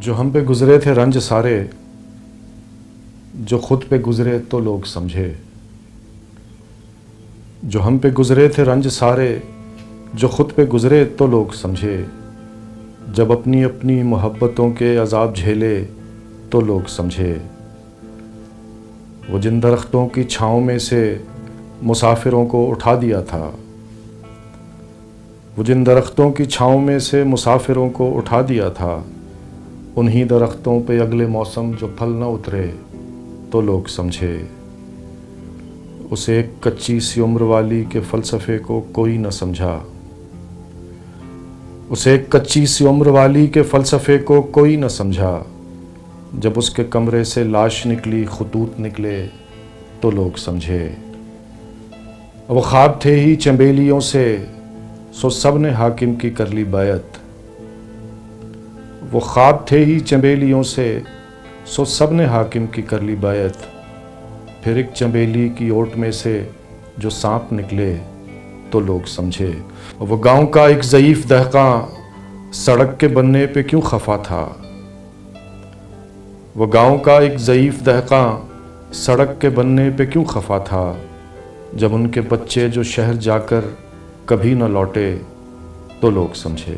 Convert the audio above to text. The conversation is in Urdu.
جو ہم پہ گزرے تھے رنج سارے، جو خود پہ گزرے تو لوگ سمجھے۔ جو ہم پہ گزرے تھے رنج سارے، جو خود پہ گزرے تو لوگ سمجھے۔ جب اپنی اپنی محبتوں کے عذاب جھیلے تو لوگ سمجھے۔ وہ جن درختوں کی چھاؤں میں سے مسافروں کو اٹھا دیا تھا، وہ جن درختوں کی چھاؤں میں سے مسافروں کو اٹھا دیا تھا، انہی درختوں پہ اگلے موسم جو پھل نہ اترے تو لوگ سمجھے۔ اس ایک کچی سی عمر والی کے فلسفے کو کوئی نہ سمجھا، اس ایک کچی سی عمر والی کے فلسفے کو کوئی نہ سمجھا۔ جب اس کے کمرے سے لاش نکلی، خطوط نکلے تو لوگ سمجھے۔ وہ خواب تھے ہی چنبیلیوں سے، سو سب نے حاکم کی کر لی بیعت۔ وہ خواب تھے ہی چنبیلیوں سے، سو سب نے حاکم کی کر لی بیعت۔ پھر ایک چنبیلی کی اوٹ میں سے جو سانپ نکلے تو لوگ سمجھے۔ وہ گاؤں کا ایک ضعیف دہقاں سڑک کے بننے پہ کیوں خفا تھا؟ وہ گاؤں کا ایک ضعیف دہقاں سڑک کے بننے پہ کیوں خفا تھا؟ جب ان کے بچے جو شہر جا کر کبھی نہ لوٹے تو لوگ سمجھے۔